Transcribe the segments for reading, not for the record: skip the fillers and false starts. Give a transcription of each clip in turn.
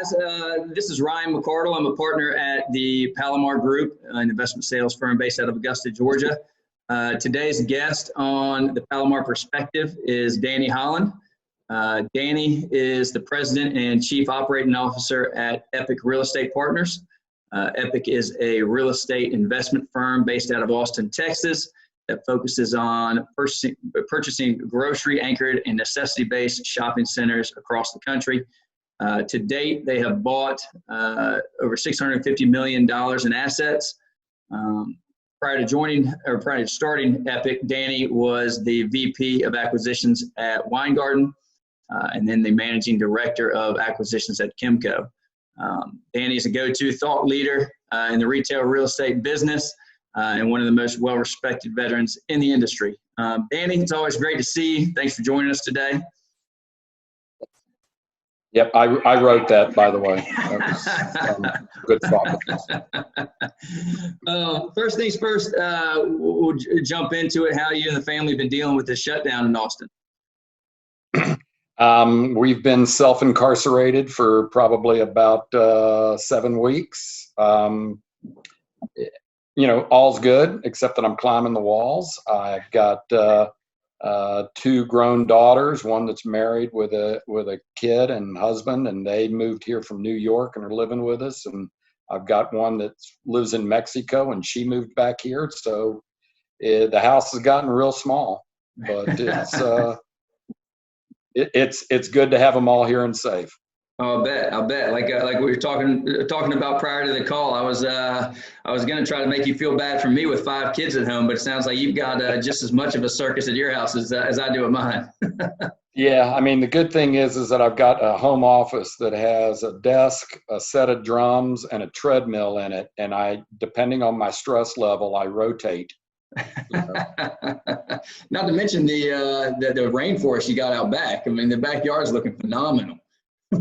guys. This is Ryan McArdle. I'm a partner at the Palomar Group, an investment sales firm based out of Augusta, Georgia. Today's guest on the Palomar Perspective is Danny Holland. Danny is the president and chief operating officer at Epic Real Estate Partners. Epic is a real estate investment firm based out of Austin, Texas, that focuses on purchasing grocery-anchored and necessity-based shopping centers across the country. To date, they have bought over $650 million in assets. Prior to starting Epic, Danny was the VP of acquisitions at Weingarten, and then the managing director of acquisitions at Kimco. Danny is a go-to thought leader in the retail real estate business and one of the most well-respected veterans in the industry. Danny, it's always great to see you. Thanks for joining us today. Yep, I wrote that, by the way. That was good thought. First things first, we'll jump into it. How you and the family have been dealing with this shutdown in Austin? We've been self-incarcerated for probably about 7 weeks. All's good, except that I'm climbing the walls. I've got 2 grown daughters, one that's married with a kid and husband, and they moved here from New York and are living with us. And I've got one that lives in Mexico, and she moved back here. So the house has gotten real small, but it's good to have them all here and safe. Oh, I'll bet. Like we were talking about prior to the call, I was going to try to make you feel bad for me with 5 kids at home, but it sounds like you've got just as much of a circus at your house as I do at mine. Yeah, I mean, the good thing is that I've got a home office that has a desk, a set of drums, and a treadmill in it, and depending on my stress level, I rotate. Not to mention the rainforest you got out back. I mean, the backyard's looking phenomenal.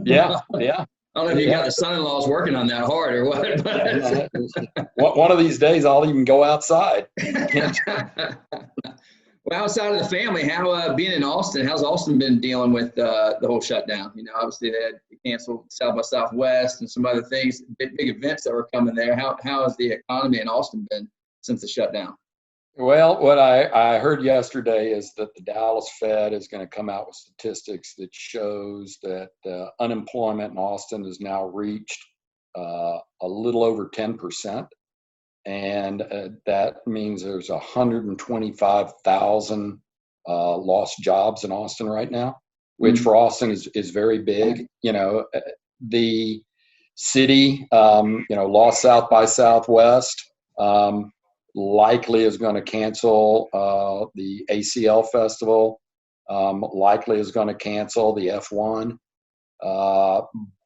Yeah. I don't know if you got the son-in-laws working on that hard or what. But one of these days, I'll even go outside. Well, outside of the family, how being in Austin, how's Austin been dealing with the whole shutdown? Obviously they had to cancel South by Southwest and some other things, big events that were coming there. How has the economy in Austin been since the shutdown? Well, what I heard yesterday is that the Dallas Fed is going to come out with statistics that shows that unemployment in Austin has now reached a little over 10%. And that means there's 125,000 lost jobs in Austin right now, which for Austin is very big. The city, lost South by Southwest, likely is going to cancel the ACL festival, likely is going to cancel the F1,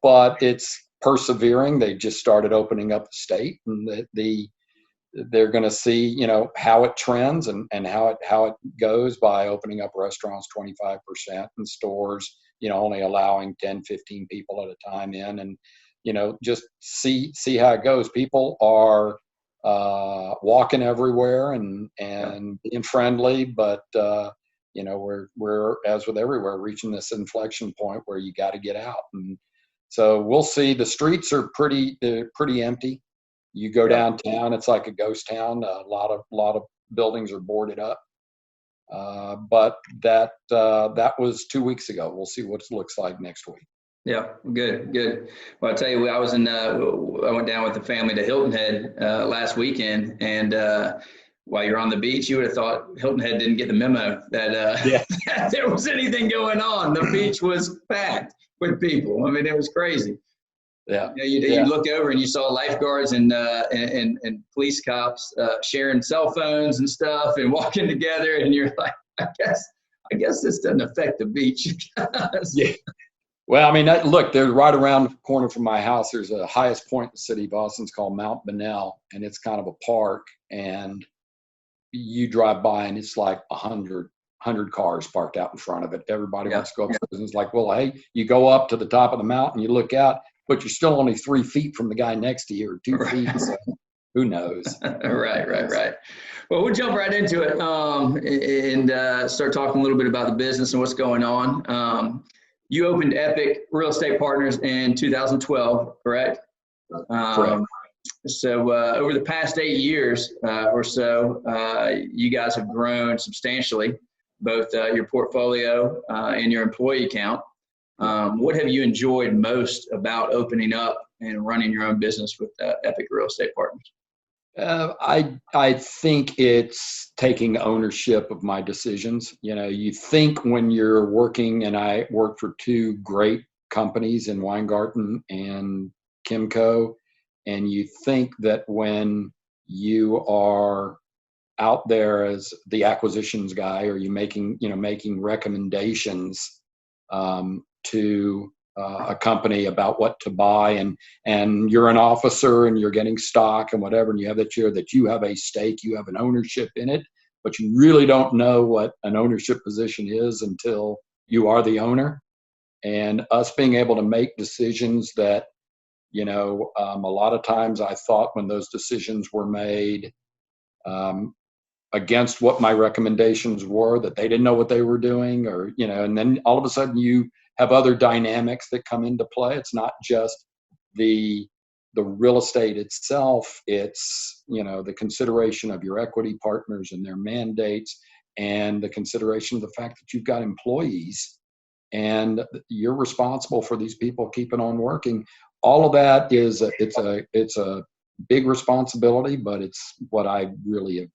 but it's persevering. They just started opening up the state, and they're going to see, how it trends and how it goes by opening up restaurants 25% and stores, only allowing 10, 15 people at a time in, and, just see how it goes. People are walking everywhere and being friendly, but we're, as with everywhere, reaching this inflection point where you got to get out. And so we'll see. The streets are pretty empty. You go downtown, it's like a ghost town. A lot of buildings are boarded up. But that was 2 weeks ago. We'll see what it looks like next week. Yeah, good. Well, I'll tell you, I went down with the family to Hilton Head last weekend, and while you're on the beach, you would have thought Hilton Head didn't get the memo that there was anything going on. The beach was packed with people. I mean, it was crazy. Yeah. You look over and you saw lifeguards and police cops sharing cell phones and stuff and walking together, and you're like, I guess this doesn't affect the beach. Yeah. Well, I mean, look, there's right around the corner from my house, there's a highest point in the city of Boston. It's called Mount Bonnell, and it's kind of a park, and you drive by and it's like 100 cars parked out in front of it. Everybody wants to go upstairs, and it's like, well, hey, you go up to the top of the mountain, you look out, but you're still only 3 feet from the guy next to you, or 2 feet. So who knows? Right. Well, we'll jump right into it and start talking a little bit about the business and what's going on. you opened Epic Real Estate Partners in 2012, correct? Correct. So over the past 8 years or so, you guys have grown substantially, both your portfolio and your employee count. What have you enjoyed most about opening up and running your own business with Epic Real Estate Partners? I think it's taking ownership of my decisions. You think when you're working, and I work for two great companies in Weingarten and Kimco, and you think that when you are out there as the acquisitions guy, or you making recommendations to a company about what to buy, and you're an officer and you're getting stock and whatever, and you have that you have a stake, you have an ownership in it, but you really don't know what an ownership position is until you are the owner. And us being able to make decisions that, a lot of times I thought when those decisions were made against what my recommendations were, that they didn't know what they were doing, or, and then all of a sudden you have other dynamics that come into play. It's not just the real estate itself. It's, the consideration of your equity partners and their mandates, and the consideration of the fact that you've got employees and you're responsible for these people keeping on working. All of that it's a big responsibility, but it's what I really have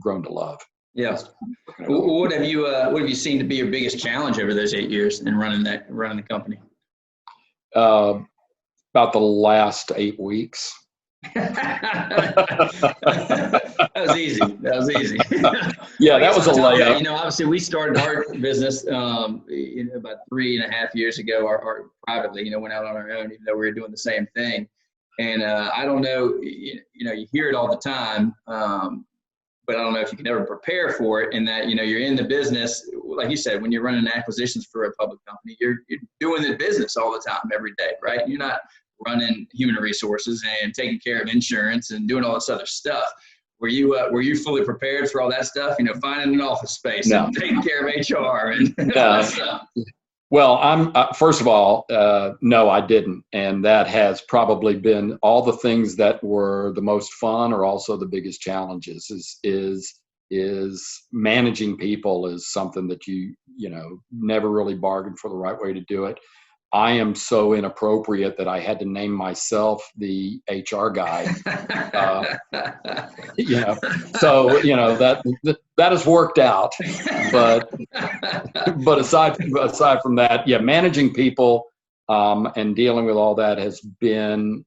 grown to love. Yeah. What have you seen to be your biggest challenge over those 8 years in running the company? About the last 8 weeks. That was easy. Yeah, that was a layup. Obviously we started our business about 3.5 years ago, or privately, went out on our own, even though we were doing the same thing. And I don't know, you hear it all the time, but I don't know if you can ever prepare for it, in that, you're in the business, like you said, when you're running acquisitions for a public company, you're doing the business all the time, every day, right? You're not running human resources and taking care of insurance and doing all this other stuff. Were you fully prepared for all that stuff? Finding an office space and taking care of HR and all that stuff? Well, I'm first of all, no, I didn't, and that has probably been all the things that were the most fun, or also the biggest challenges. Is managing people is something that you never really bargained for the right way to do it. I am so inappropriate that I had to name myself the HR guy. So that has worked out. But aside from that, managing people and dealing with all that has been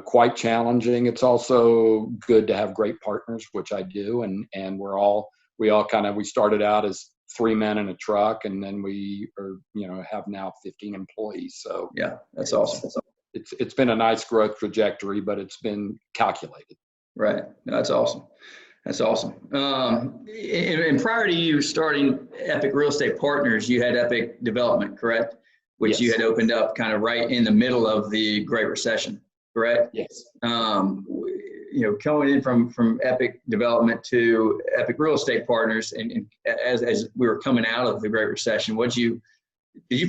quite challenging. It's also good to have great partners, which I do, and we started out as 3 men in a truck, and then we have now 15 employees. So yeah, that's awesome. It's been a nice growth trajectory, but it's been calculated. Right. No, that's awesome. And prior to you starting Epic Real Estate Partners, you had Epic Development, correct? Which Yes. You had opened up kind of right in the middle of the Great Recession, correct? Yes. Coming in from Epic Development to Epic Real Estate Partners, and as we were coming out of the Great Recession, did you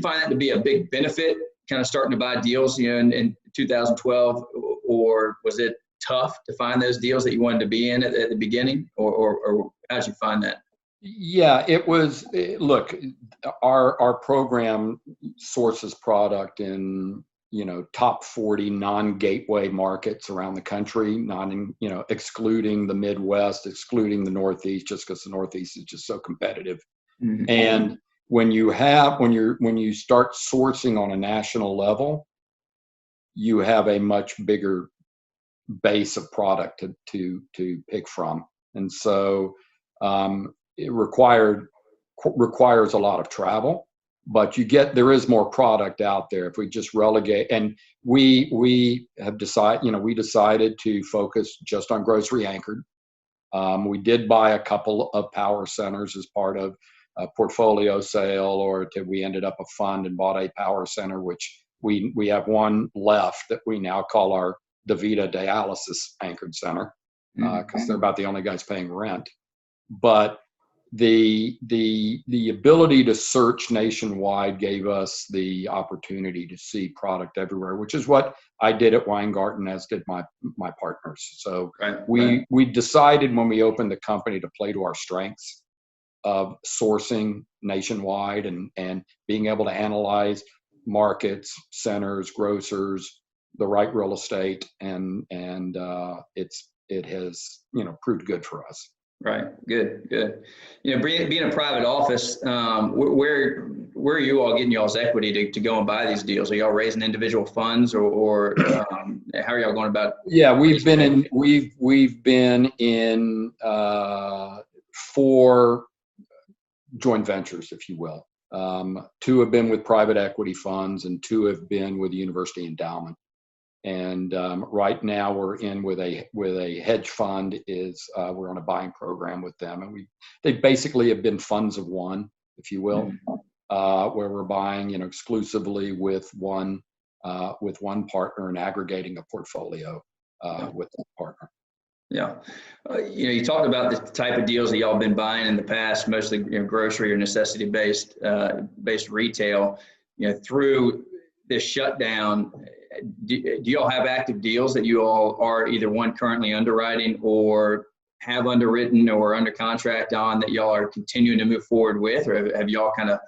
find that to be a big benefit, kind of starting to buy deals, in 2012, or was it tough to find those deals that you wanted to be in at the beginning, or how did you find that? Yeah, it was. Look, our program sources product in top 40 non-gateway markets around the country, excluding the Midwest, excluding the Northeast, just because the Northeast is just so competitive. Mm-hmm. And when you start sourcing on a national level, you have a much bigger base of product to pick from, and so it requires a lot of travel. But there is more product out there. If we just relegate, and we decided to focus just on grocery anchored. We did buy a couple of power centers as part of a portfolio sale, we ended up a fund and bought a power center, which we have one left that we now call our DaVita dialysis anchored center, because they're about the only guys paying rent. But the ability to search nationwide gave us the opportunity to see product everywhere, which is what I did at Weingarten, as did my partners. So we decided when we opened the company to play to our strengths of sourcing nationwide and being able to analyze markets, centers, grocers, the right real estate, and it has proved good for us. Right. Good. Being a private office, where are you all getting y'all's equity to go and buy these deals? Are y'all raising individual funds, or how are y'all going about? Yeah, we've been in 4 joint ventures, if you will. 2 have been with private equity funds, and 2 have been with the university endowment. And right now we're in with a hedge fund. We're on a buying program with them, and they basically have been funds of one, if you will, where we're buying exclusively with one partner and aggregating a portfolio with that partner. Yeah, you talked about the type of deals that y'all been buying in the past, mostly grocery or necessity based retail. Through this shutdown, do y'all have active deals that you all are either one currently underwriting or have underwritten or under contract on that y'all are continuing to move forward with, or have y'all kind of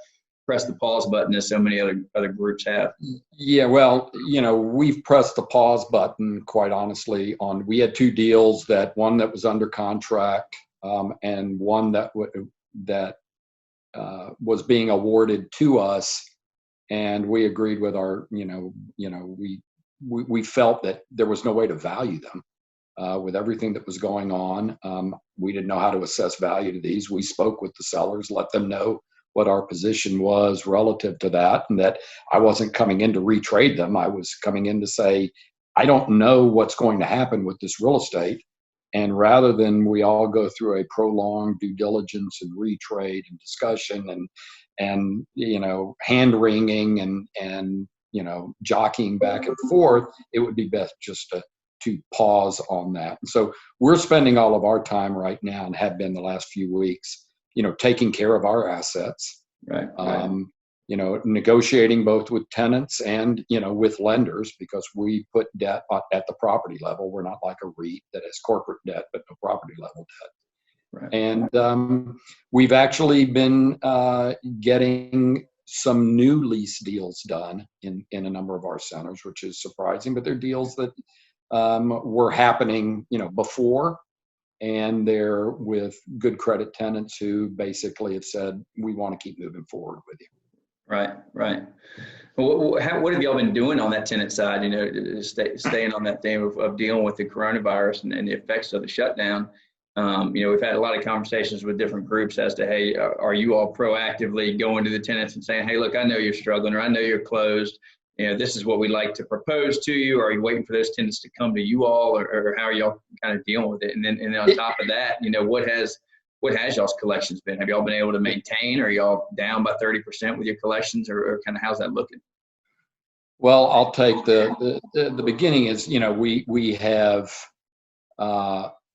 pressed the pause button as so many other groups have? Yeah, well, we've pressed the pause button, quite honestly. We had 2 deals, one that was under contract and one that was being awarded to us. And we agreed with we felt that there was no way to value them with everything that was going on. We didn't know how to assess value to these. We spoke with the sellers, let them know what our position was relative to that, and that I wasn't coming in to retrade them. I was coming in to say, I don't know what's going to happen with this real estate. And rather than we all go through a prolonged due diligence and retrade and discussion and hand wringing and jockeying back and forth, it would be best just to pause on that. And so we're spending all of our time right now, and have been the last few weeks, taking care of our assets, right. Negotiating both with tenants and, with lenders, because we put debt at the property level. We're not like a REIT that has corporate debt, but no property level debt. Right. And we've actually been getting some new lease deals done in a number of our centers, which is surprising, but they're deals that were happening, before, and they're with good credit tenants who basically have said, we want to keep moving forward with you. Right. Well, what have y'all been doing on that tenant side, staying on that theme of dealing with the coronavirus and the effects of the shutdown? We've had a lot of conversations with different groups as to, hey, are you all proactively going to the tenants and saying, hey, look, I know you're struggling, or I know you're closed. This is what we'd like to propose to you. Or are you waiting for those tenants to come to you all, or how are y'all kind of dealing with it? And then on top of that, what has y'all's collections been? Have y'all been able to maintain? Or are y'all down by 30% with your collections, or kind of how's that looking? Well, I'll take the beginning is, we have,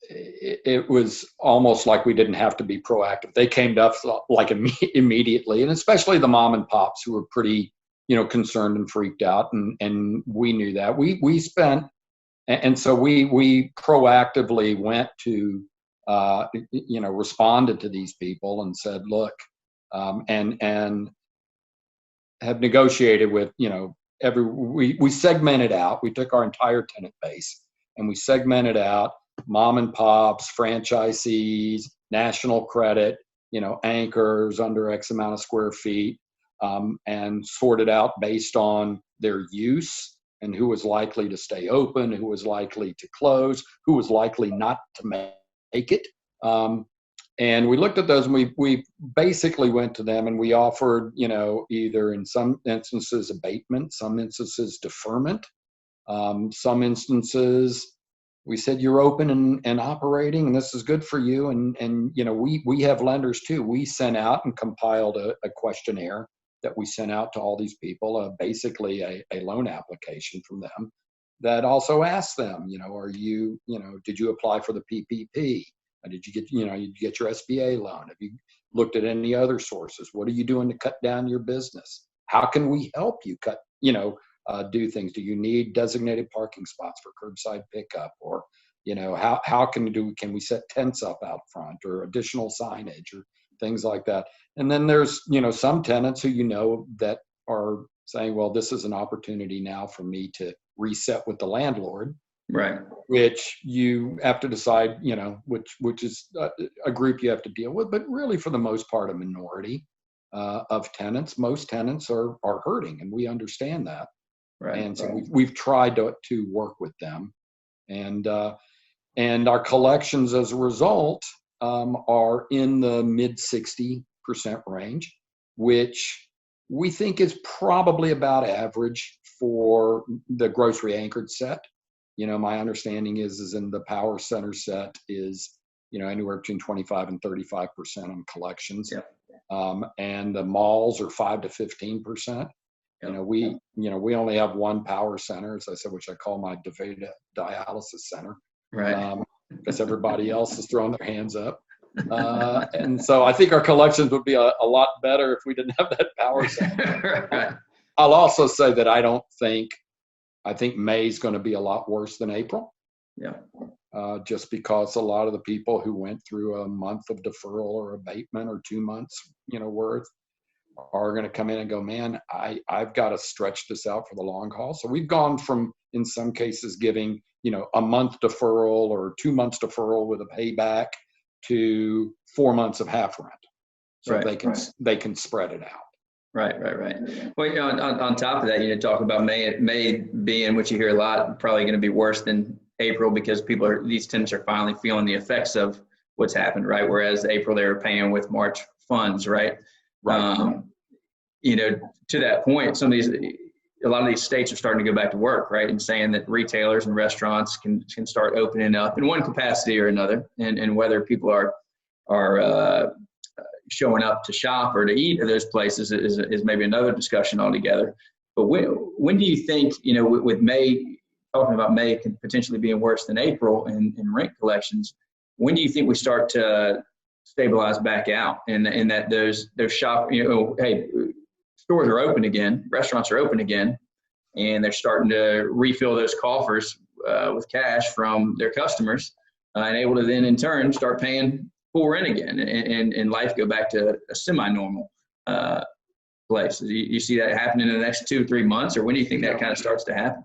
it was almost like we didn't have to be proactive. They came to us like immediately, and especially the mom and pops who were pretty, concerned and freaked out. And we knew that we spent, and so we proactively went to, responded to these people and said, look, and have negotiated with, we segmented out. We took our entire tenant base and we segmented out mom and pops, franchisees, national credit, anchors under X amount of square feet, and sorted out based on their use and who was likely to stay open, who was likely to close, who was likely not to make it. And we looked at those, and we basically went to them and we offered, either in some instances abatement, some instances deferment, some instances we said, you're open and operating, and this is good for you. And we have lenders too. We sent out and compiled a questionnaire that we sent out to all these people, basically a loan application from them that also asked them, are you, did you apply for the PPP? Did you get, you get your SBA loan? Have you looked at any other sources? What are you doing to cut down your business? How can we help you do things? Do you need designated parking spots for curbside pickup? Or, how can we set tents up out front, or additional signage, or things like that? And then there's, some tenants who, that are saying, well, this is an opportunity now for me to reset with the landlord. Right. Which you have to decide, which is a group you have to deal with, but really for the most part, a minority of tenants. Most tenants are hurting, and we understand that. Right. And so we've tried to work with them, and our collections as a result are in the mid 60% range, which we think is probably about average for the grocery anchored set. My understanding is in the power center set is, anywhere between 25 and 35% on collections. Yep. And the malls are 5 to 15%. Yep. We only have one power center, as I said, which I call my dialysis center. Right. Because everybody else is throwing their hands up. And so I think our collections would be a lot better if we didn't have that power center. Right. I'll also say that I think May is going to be a lot worse than April. Yeah. Just because a lot of the people who went through a month of deferral or abatement, or 2 months, worth, are going to come in and go, man, I've got to stretch this out for the long haul. So we've gone from, in some cases, giving, a month deferral or 2 months deferral with a payback to 4 months of half rent. So right. they can spread it out. Right. Well, on top of that, talk about May being, which you hear a lot, probably going to be worse than April, because these tenants are finally feeling the effects of what's happened, right? Whereas April, they were paying with March funds, right? Right. To that point, a lot of these states are starting to go back to work, right? And saying that retailers and restaurants can start opening up in one capacity or another, and whether people are showing up to shop or to eat at those places is maybe another discussion altogether. But when do you think, with May, talking about May potentially being worse than April in rent collections, when do you think we start to stabilize back out, and that those shop, hey, stores are open again, restaurants are open again, and they're starting to refill those coffers with cash from their customers, and able to then in turn start paying full rent again, and life go back to a semi-normal place? You see that happening in the next 2-3 months, or when do you think that kind of starts to happen?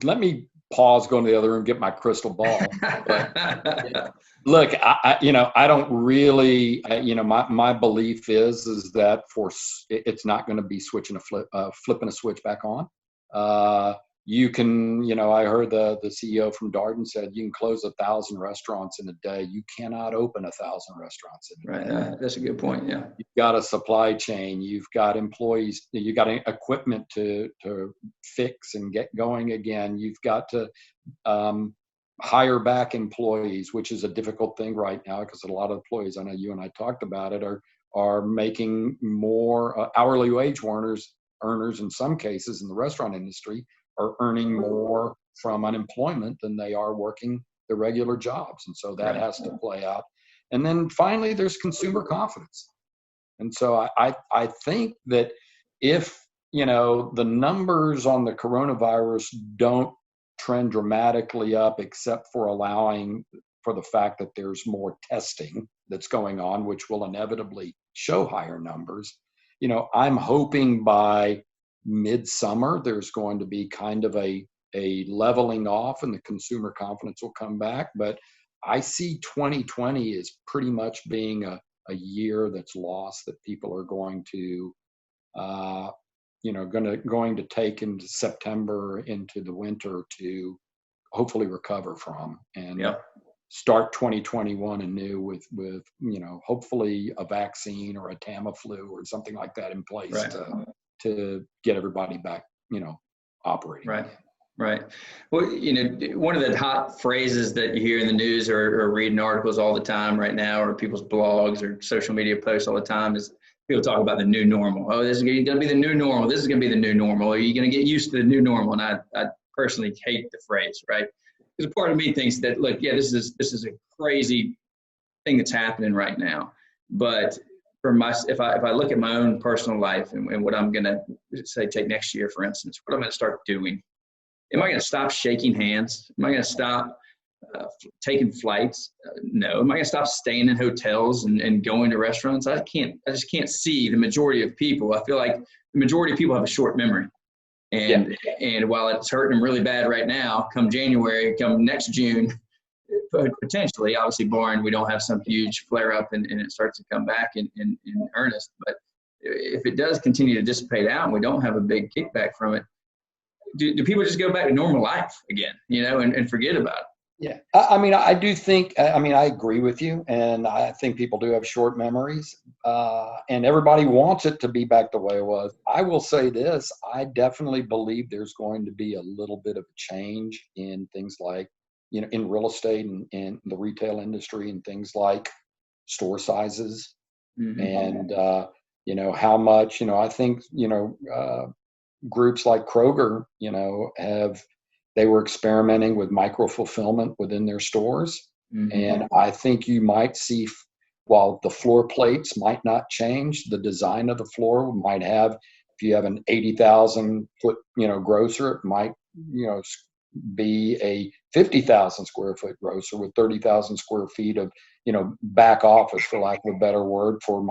Let me pause, go into the other room, get my crystal ball. But, look, I don't really, my belief is that it's not going to be flipping a switch back on. You can, I heard the CEO from Darden said you can close 1,000 restaurants in a day. You cannot open 1,000 restaurants in a day. Right. That's a good point. Yeah. You've got a supply chain. You've got employees. You've got equipment to fix and get going again. You've got to hire back employees, which is a difficult thing right now, because a lot of employees, I know you and I talked about it, are making more hourly wage earners in some cases in the restaurant industry are earning more from unemployment than they are working the regular jobs. And so that has to play out. And then finally, there's consumer confidence. And so I think that if, the numbers on the coronavirus don't trend dramatically up, except for allowing for the fact that there's more testing that's going on, which will inevitably show higher numbers, I'm hoping by midsummer, there's going to be kind of a leveling off, and the consumer confidence will come back. But I see 2020 as pretty much being a year that's lost, that people are going to, going to take into September, into the winter, to hopefully recover from, and start 2021 anew with hopefully a vaccine or a Tamiflu or something like that in place to get everybody back, operating. Right. Well, one of the hot phrases that you hear in the news or reading articles all the time right now, or people's blogs or social media posts all the time, is people talk about the new normal. Oh, this is going to be the new normal. This is going to be the new normal. Are you going to get used to the new normal? And I personally hate the phrase, right? a part of me thinks that, look, yeah, this is a crazy thing that's happening right now. But if I look at my own personal life and what I'm going to say, take next year, for instance, what I'm going to start doing, am I going to stop shaking hands? Am I going to stop taking flights? No. Am I going to stop staying in hotels and going to restaurants? I just can't see the majority of people. I feel like the majority of people have a short memory. And while it's hurting them really bad right now, come January, come next June, potentially, obviously barring we don't have some huge flare up and it starts to come back in earnest. But if it does continue to dissipate out and we don't have a big kickback from it, do people just go back to normal life again, and forget about it? Yeah. I mean, I do think, I agree with you. And I think people do have short memories. And everybody wants it to be back the way it was. I will say this, I definitely believe there's going to be a little bit of a change in things like, in real estate and in the retail industry and things like store sizes and, how much, I think, groups like Kroger, they were experimenting with micro fulfillment within their stores. And I think you might see, while the floor plates might not change, the design of the floor might have, if you have an 80,000 foot, grocer, it might, be a 50,000 square foot grocer with 30,000 square feet of, back office, for lack of a better word, for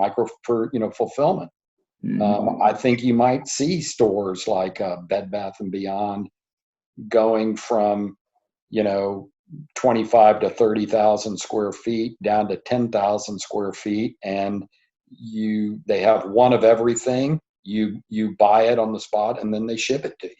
fulfillment. I think you might see stores like Bed Bath and Beyond going from, 25 to 30,000 square feet down to 10,000 square feet. And they have one of everything. You buy it on the spot and then they ship it to you.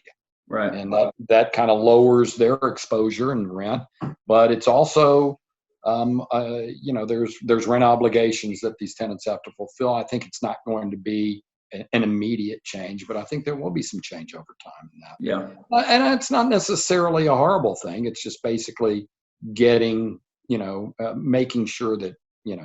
Right. And that kind of lowers their exposure and rent, but it's also, there's rent obligations that these tenants have to fulfill. I think it's not going to be an immediate change, but I think there will be some change over time in that. Yeah. And it's not necessarily a horrible thing. It's just basically getting, making sure that, you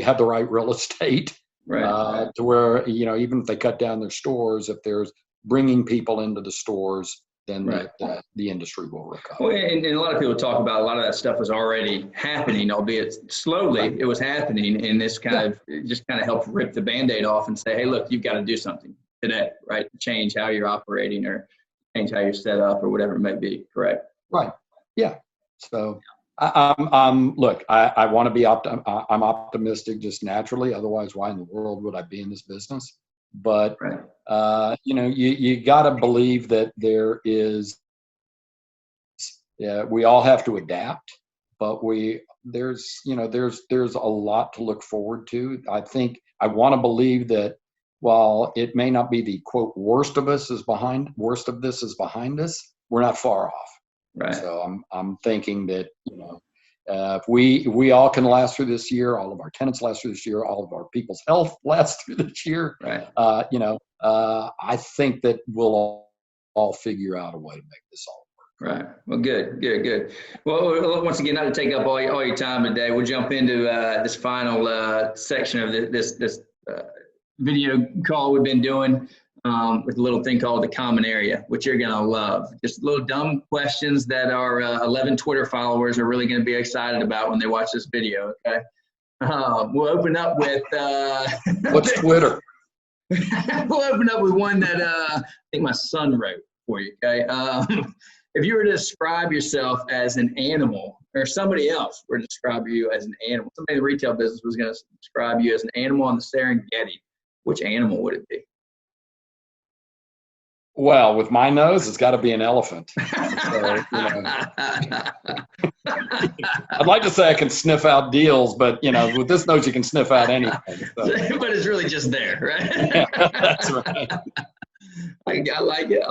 have the right real estate, right. To where, even if they cut down their stores, if there's bringing people into the stores, then the industry will recover. Well, and a lot of people talk about a lot of that stuff was already happening, albeit slowly. It was happening, and this kind of helped rip the Band-Aid off and say, hey, look, you've got to do something today, right? Change how you're operating or change how you're set up or whatever it may be. Correct. Right. Yeah. So look, I want to be I'm optimistic just naturally. Otherwise, why in the world would I be in this business? But, you got to believe that there is, we all have to adapt, but there's a lot to look forward to. I want to believe that while it may not be the quote, worst of this is behind us, we're not far off. Right. So I'm thinking that, if we all can last through this year, all of our tenants last through this year, all of our people's health lasts through this year, right. I think that we'll all figure out a way to make this all work. Right. Well, good. Well, once again, not to take up all your time today, we'll jump into this final section of this video call we've been doing with a little thing called the common area, which you're going to love. Just little dumb questions that our 11 Twitter followers are really going to be excited about when they watch this video. Okay. We'll open up with what's Twitter? We'll open up with one that I think my son wrote for you. Okay. If you were to describe yourself as an animal, or somebody else were to describe you as an animal, somebody in the retail business was going to describe you as an animal on the Serengeti, which animal would it be? Well, with my nose, it's got to be an elephant. So, I'd like to say I can sniff out deals, but with this nose, you can sniff out anything. So. But it's really just there, right? Yeah, that's right. I like it.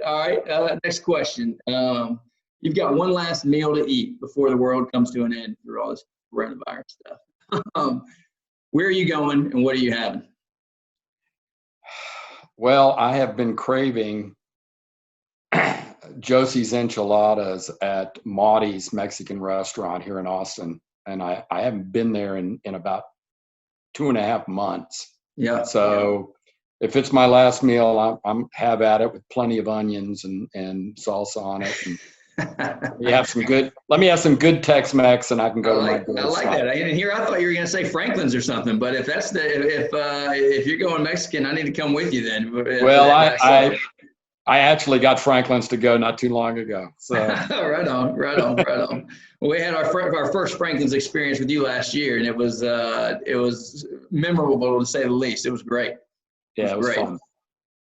All right. Next question. You've got one last meal to eat before the world comes to an end through all this coronavirus stuff. Where are you going, and what are you having? Well, I have been craving Josie's enchiladas at Maudie's Mexican restaurant here in Austin, and I haven't been there in about 2.5 months. Yeah. So if it's my last meal, I'm have at it with plenty of onions and salsa on it, Let me have some good Tex-Mex, and I can go to my I like that. And here, I thought you were going to say Franklin's or something. But if that's if you're going Mexican, I need to come with you then. Well, I actually got Franklin's to go not too long ago. So right on. Well, we had our first Franklin's experience with you last year, and it was memorable to say the least. It was great. Yeah, it was great. fun.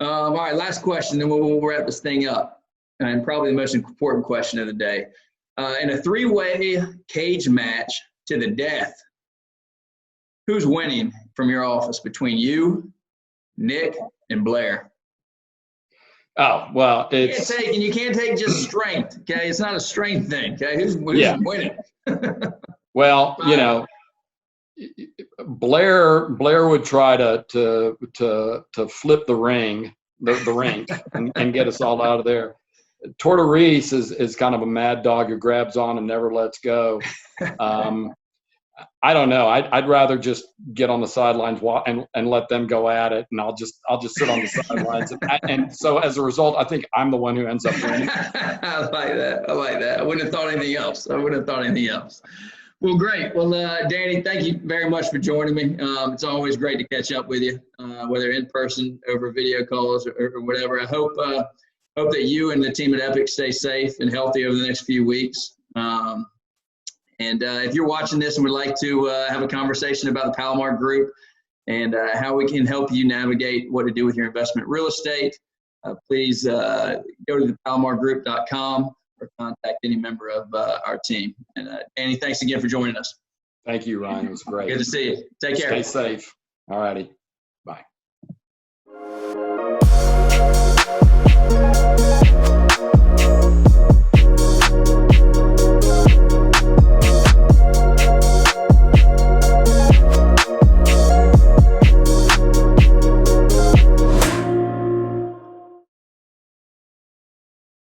All right, last question, then we'll wrap this thing up. And probably the most important question of the day. In a three-way cage match to the death, who's winning from your office between you, Nick, and Blair? Oh, well, you can't take just strength, okay? It's not a strength thing, okay? Who's winning? Well, Blair would try to flip the ring and get us all out of there. Tortoise is kind of a mad dog who grabs on and never lets go. I don't know. I'd rather just get on the sidelines and let them go at it, and I'll just sit on the sidelines. And so as a result, I think I'm the one who ends up winning. I like that. I wouldn't have thought anything else. Well, great. Well, Danny, thank you very much for joining me. It's always great to catch up with you, whether in person, over video calls, or whatever. I hope that you and the team at Epic stay safe and healthy over the next few weeks. And if you're watching this and would like to have a conversation about the Palomar Group and how we can help you navigate what to do with your investment real estate, please go to thepalomargroup.com or contact any member of our team. And Danny, thanks again for joining us. Thank you, Ryan. It was great. Good to see you. Take care. Stay safe. All righty. Bye.